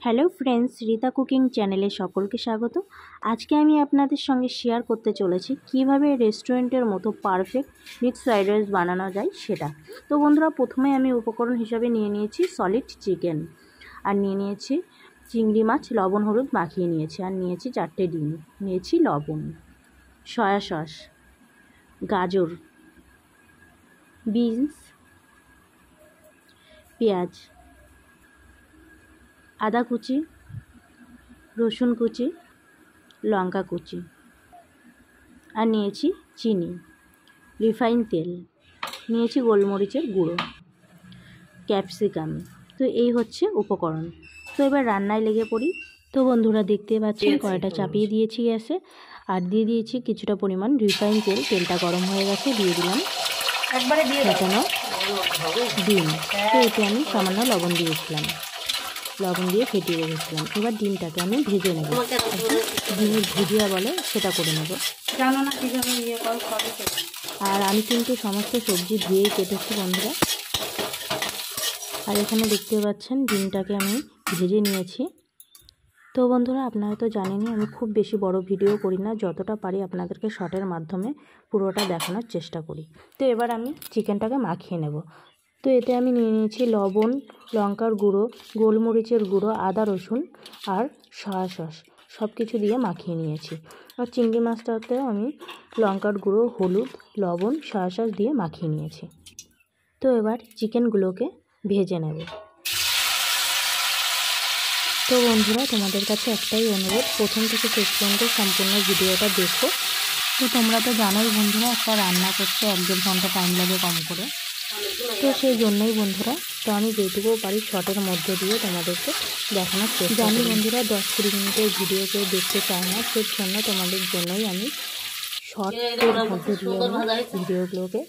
Hello friends, Rita cooking চ্যানেলে সকলকে স্বাগত। আজকে আমি আপনাদের সঙ্গে শেয়ার করতে চলেছি কিভাবে রেস্টুরেন্টের মতো পারফেক্ট মিক্সড ফ্রাইড রাইস বানানো যায় সেটা। তো বন্ধুরা, প্রথমে আমি উপকরণ হিসাবে নিয়ে নিয়েছি সলিড চিকেন, আর নিয়ে নিয়েছি চিংড়ি মাছ, লবণ হলুদ মাখিয়ে নিয়েছি, আর নিয়েছি 4টে ডিম, নিয়েছি লবণ, সয়া সস, গাজর, বিনস, পেঁয়াজ, আদা কুচি, রসুন কুচি, লঙ্কা কুচি, আর নিয়েছি চিনি, রিফাইন তেল, নিয়েছি গোলমরিচের গুঁড়ো, ক্যাপসিকাম। তো এই হচ্ছে উপকরণ। তো এবার রান্নায় লেগে পড়ি। তো বন্ধুরা, দেখতে পাচ্ছেন কড়াইটা চাপিয়ে দিয়েছি গ্যাসে, আর দিয়ে দিয়েছি কিছুটা পরিমাণ রিফাইন তেল। তেলটা গরম হয়ে গেছে, দিয়ে দিলাম ফেটানো ডিম। তো এতে আমি সামান্য লবণ দিয়েছিলাম, লবণ দিয়ে ফেটিয়ে রেখেছিলাম। এবার ডিমটাকে আমি ভেজে নেব, ডিমের ভুজিয়া বলে সেটা করে নেব। আর আমি কিন্তু সমস্ত সবজি ধুয়েই কেটেছি বন্ধুরা। আর এখানে দেখতে পাচ্ছেন ডিমটাকে আমি ভেজে নিয়েছি। তো বন্ধুরা, আপনারা তো জানেনই আমি খুব বেশি বড় ভিডিও করি না, যতটা পারি আপনাদেরকে শর্টের মাধ্যমে পুরোটা দেখানোর চেষ্টা করি। তো এবার আমি চিকেনটাকে মাখিয়ে নেব। তো এতে আমি নিয়ে নিয়েছি লবণ, লঙ্কার গুঁড়ো, গোলমরিচের গুঁড়ো, আদা রসুন আর সয়া সস, সব কিছু দিয়ে মাখিয়ে নিয়েছি। আর চিংড়ি মাছটাতেও আমি লঙ্কার গুঁড়ো, হলুদ, লবণ, সয়া সস দিয়ে মাখিয়ে নিয়েছি। তো এবার চিকেনগুলোকে ভেজে নেব। তো বন্ধুরা, তোমাদের কাছে একটাই অনুরোধ, প্রথম থেকে শেষ পর্যন্ত সম্পূর্ণ ভিডিওটা দেখো। তো তোমরা তো জানোই বন্ধুরা, একটা রান্না করতে 1-1.5 ঘন্টা টাইম লাগে কম করে। তো সেই জন্যই বন্ধুরা, তো আমি যেটুকু পারি শর্টের মধ্যে দিয়ে তোমাদেরকে দেখানোর চেষ্টা জানি বন্ধুরা, 10-20 মিনিটের ভিডিও কেউ দেখতে চায় না, সেই জন্য তোমাদের জন্যই আমি শর্টের মধ্যে দিয়ে ভিডিওগুলোকে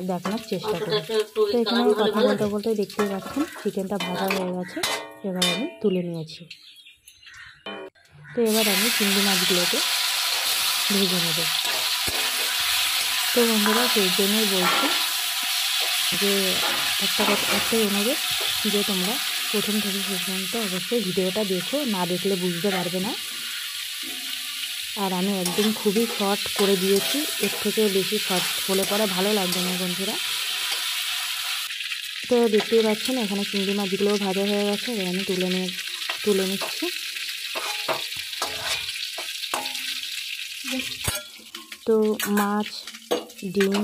দেখানোর চেষ্টা করি। তো এখানে আমি কথা বলতে বলতে দেখতেই পাচ্ছেন চিকেনটা ভাজা হয়ে গেছে। এবার আমি তুলে নিয়েছি। তো এবার আমি চিংড়ি মাছগুলোকে ভেজে নেব। তো বন্ধুরা, সেই জন্যই বলছি যে একটাই অনুরোধ, যে তোমরা প্রথম থেকে শেষ পর্যন্ত অবশ্যই ভিডিওটা দেখো, না দেখলে বুঝতে পারবে না। আর আমি একদম খুবই শর্ট করে দিয়েছি, এর থেকে বেশি শর্ট হলে পরে ভালো লাগবে না বন্ধুরা। তো দেখতেই পাচ্ছেন এখানে চিংড়ি মাছগুলোও ভাজা হয়ে গেছে। এবার আমি তুলে নিচ্ছি। তো মাছ, ডিম,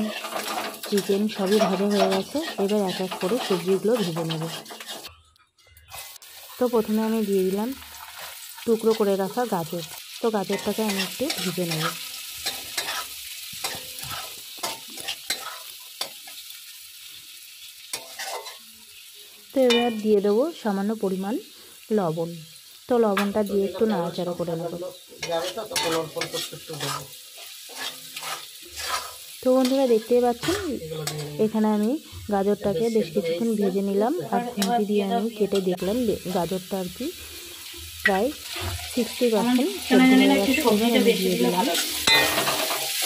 চিকেন সবই ভাজা হয়ে গেছে। এবার এক এক করে সবজিগুলো ভেজে নেব। তো প্রথমে আমি দিয়ে দিলাম টুকরো করে রাখা গাজর। তো গাজরটাকে আমি একটু ভেজে নেব। তো এবার দিয়ে দেবো সামান্য পরিমাণ লবণ। তো লবণটা দিয়ে একটু নাড়াচাড়া করে নেব। তো বন্ধুরা, দেখতেই পাচ্ছেন এখানে আমি গাজরটাকে বেশ কিছুক্ষণ ভেজে নিলাম। আর খুন্তি দিয়ে আমি কেটে দেখলাম গাজরটা আর কি প্রায় 60% সেদ্ধ হয়ে গেছে। এবার আমি দিয়ে দিলাম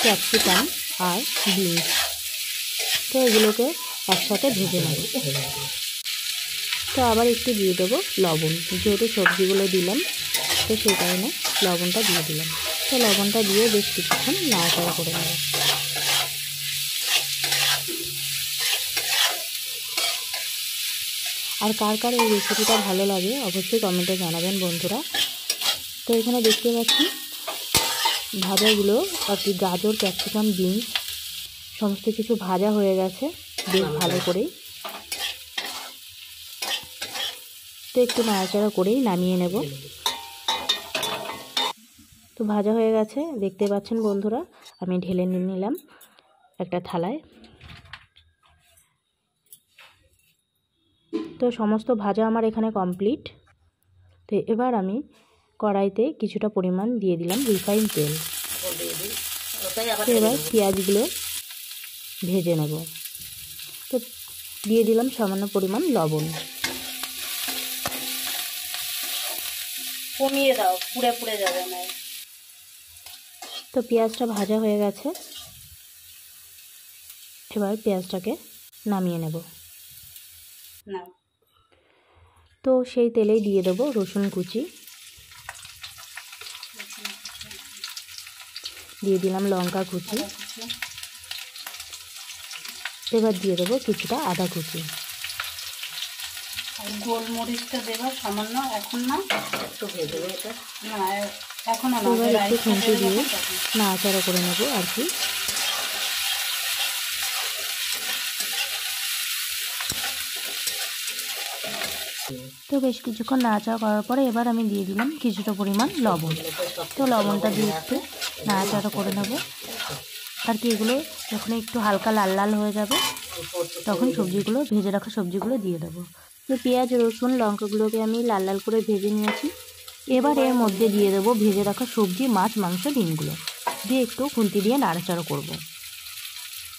ক্যাপসিকাম আর বিনস। তো এগুলোকে একসাথে ভেজে নেব। তো আবার একটু দিয়ে দেবো লবণ, যেহেতু সবজিগুলো দিলাম তো সেই কারণে লবণটা দিয়ে দিলাম। তো লবণটা দিয়ে বেশ কিছুক্ষণ নাড়াচাড়া করে নেব। আর কার কার এই রেসিপিটা ভালো লাগে অবশ্যই কমেন্টে জানাবেন বন্ধুরা। তো এখানে দেখতে পাচ্ছি ভাজাগুলো আর কি গাজর, ক্যাপসিকাম, বিনস সমস্ত কিছু ভাজা হয়ে গেছে বেশ ভালো করেই। তো একটু নাড়াচাড়া করেই নামিয়ে নেব। তো ভাজা হয়ে গেছে দেখতে পাচ্ছেন বন্ধুরা, আমি ঢেলে নিলাম একটা থালায়। তো সমস্ত ভাজা আমার এখানে কমপ্লিট। তো এবার আমি কড়াইতে কিছুটা পরিমাণ দিয়ে দিলাম রিফাইন তেল। তো এবার পেঁয়াজগুলো ভেজে নেব। তো দিয়ে দিলাম সামান্য পরিমাণ লবণ। কমিয়ে দাও, পুড়ে পুড়ে যাবে না। তো পেঁয়াজটা ভাজা হয়ে গেছে। এবার পেঁয়াজটাকে নামিয়ে নেব। তো সেই তেলেই দিয়ে দেবো রসুন কুচি, দিয়ে দিলাম লঙ্কা কুচি, এবার দিয়ে দেবো কিছুটা আদা কুচি। আর গোলমরিচটা দেবো সামান্য, এখন না, একটু ভেজে দেবো এটা, না এখন না, এবার একটু খুন্তি দিয়ে নাড়াচাড়া করে নেবো আর কি। তো বেশ কিছুক্ষণ নাড়াচাড়া করার পরে এবার আমি দিয়ে দিলাম কিছুটা পরিমাণ লবণ। তো লবণটা দিয়ে একটু নাড়াচাড়া করে নেব আর কি। এগুলো যখন একটু হালকা লাল লাল হয়ে যাবে তখন সবজিগুলো, ভেজে রাখা সবজিগুলো দিয়ে দেবো। তো পেঁয়াজ রসুন লঙ্কাগুলোকে আমি লাল লাল করে ভেজে নিয়েছি। এবার এর মধ্যে দিয়ে দেবো ভেজে রাখা সবজি, মাছ, মাংস, ডিমগুলো দিয়ে একটু খুন্তি দিয়ে নাড়াচাড়া করব।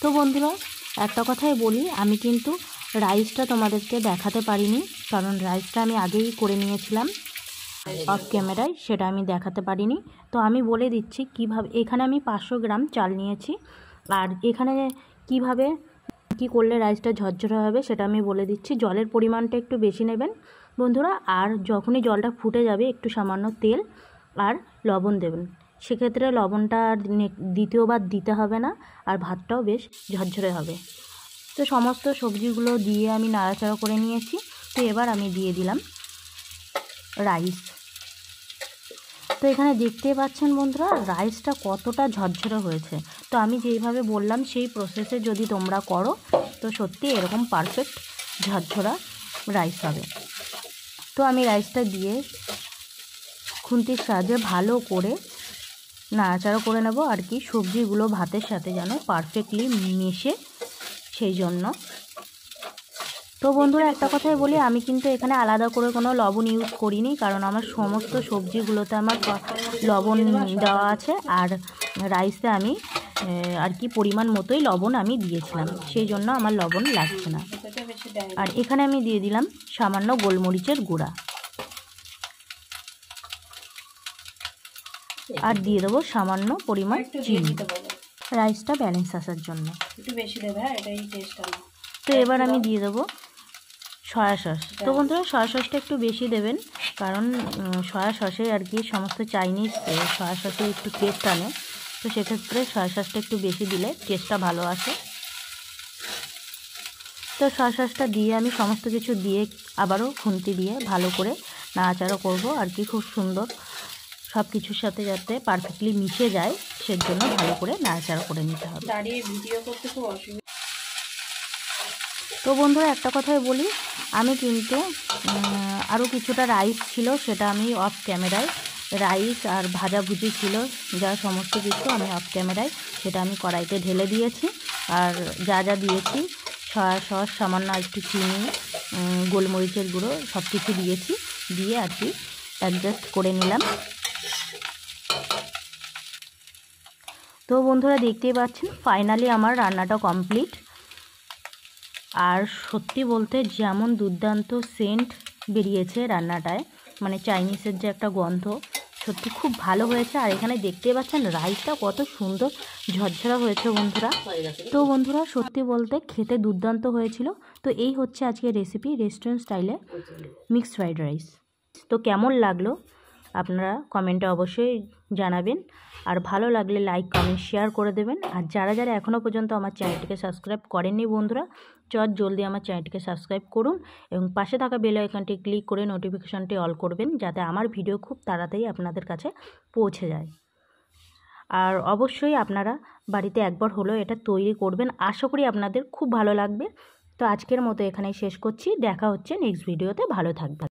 তো বন্ধুরা একটা কথাই বলি, আমি কিন্তু রাইসটা তোমাদেরকে দেখাতে পারিনি, কারণ রাইসটা আমি আগেই করে নিয়েছিলাম অফ ক্যামেরায়, সেটা আমি দেখাতে পারিনি। তো আমি বলে দিচ্ছি কিভাবে। এখানে আমি 500 গ্রাম চাল নিয়েছি, আর এখানে কিভাবে কি করলে রাইসটা ঝরঝরে হবে সেটা আমি বলে দিচ্ছি। জলের পরিমাণটা একটু বেশি নেবেন বন্ধুরা, আর যখনই জলটা ফুটে যাবে একটু সামান্য তেল আর লবণ দেবেন। সেক্ষেত্রে লবণটা আর দ্বিতীয়বার দিতে হবে না, আর ভাতটাও বেশ ঝরঝরে হবে। তো সমস্ত সবজিগুলো দিয়ে আমি নাড়াচাড়া করে নিয়েছি। তো এবার আমি দিয়ে দিলাম রাইস। তো এখানে দেখতেই পাচ্ছেন বন্ধুরা রাইসটা কতটা ঝরঝরে হয়েছে। তো আমি যেইভাবে বললাম সেই প্রসেসে যদি তোমরা করো তো সত্যি এরকম পারফেক্ট ঝরঝরা রাইস হবে। তো আমি রাইসটা দিয়ে খুন্তির সাহায্যে ভালো করে নাড়াচাড়া করে নেব আর কি, সবজিগুলো ভাতের সাথে যেন পারফেক্টলি মিশে সেই জন্য। তো বন্ধুরা একটা কথাই বলি, আমি কিন্তু এখানে আলাদা করে কোনো লবণ ইউজ করিনি, কারণ আমার সমস্ত সবজিগুলোতে আমার লবণ দেওয়া আছে, আর রাইসে আমি আর কি পরিমাণ মতোই লবণ আমি দিয়েছিলাম, সেই জন্য আমার লবণ লাগছে না। আর এখানে আমি দিয়ে দিলাম সামান্য গোলমরিচের গুঁড়া, আর দিয়ে দেবো সামান্য পরিমাণ চিনি, রাইসটা ব্যালেন্স আসার জন্য একটু বেশি দেবে, হ্যাঁ এটাই টেস্টটা না। তো এবার আমি দিয়ে দেবো সয়া সস। তো বন্ধুরা সয়া সসটা একটু বেশি দেবেন, কারণ সয়া সসে আর কি সমস্ত চাইনিজ সয়া সসে একটু টেস্ট আনে, তো সেক্ষেত্রে সয়া সসটা একটু বেশি দিলে টেস্টটা ভালো আসে। তো সয়া সসটা দিয়ে আমি সমস্ত কিছু দিয়ে আবারও খুন্তি দিয়ে ভালো করে নাড়াচাড়া করব আর কি, খুব সুন্দর সব কিছুর সাথে যাতে পারফেক্টলি মিশে যায় সেজন্য ভালো করে নাড়াচাড়া করে নিতে হবে। দাঁড়িয়ে ভিডিও করতে খুব অসুবিধা। তো বন্ধুরা একটা কথাই বলি, আমি কিন্তু আরও কিছুটা রাইস ছিল, সেটা আমি অফ ক্যামেরায়, রাইস আর ভাজাভুজি ছিল যা সমস্ত কিছু আমি অফ ক্যামেরায় সেটা আমি কড়াইতে ঢেলে দিয়েছি। আর যা যা দিয়েছি সয়া সস, সামান্য একটু চিনি, গোলমরিচের গুঁড়ো সব কিছু দিয়েছি, দিয়ে আর কি অ্যাডজাস্ট করে নিলাম। তো বন্ধুরা দেখতেই পাচ্ছেন ফাইনালি আমার রান্নাটা কমপ্লিট। আর সত্যি বলতে যেমন দুর্দান্ত সেন্ট বেরিয়েছে রান্নাটায়, মানে চাইনিজের যে একটা গন্ধ, সত্যি খুব ভালো হয়েছে। আর এখানে দেখতেই পাচ্ছেন রাইসটা কত সুন্দর ঝরঝরা হয়েছে বন্ধুরা। তো বন্ধুরা সত্যি বলতে খেতে দুর্দান্ত হয়েছিল। তো এই হচ্ছে আজকের রেসিপি, রেস্টুরেন্ট স্টাইলে মিক্সড ফ্রাইড রাইস। তো কেমন লাগলো আপনারা কমেন্টে অবশ্যই জানাবেন, আর ভালো লাগলে লাইক কমেন্ট শেয়ার করে দেবেন। আর যারা যারা এখনও পর্যন্ত আমার চ্যানেলটিকে সাবস্ক্রাইব করেননি বন্ধুরা, জলদি আমার চ্যানেলটিকে সাবস্ক্রাইব করুন এবং পাশে থাকা বেল আইকনটি ক্লিক করে নোটিফিকেশনটি অল করবেন, যাতে আমার ভিডিও খুব তাড়াতাড়ি আপনাদের কাছে পৌঁছে যায়। আর অবশ্যই আপনারা বাড়িতে একবার হলেও এটা তৈরি করবেন, আশা করি আপনাদের খুব ভালো লাগবে। তো আজকের মতো এখানেই শেষ করছি, দেখা হচ্ছে নেক্সট ভিডিওতে, ভালো থাকবেন।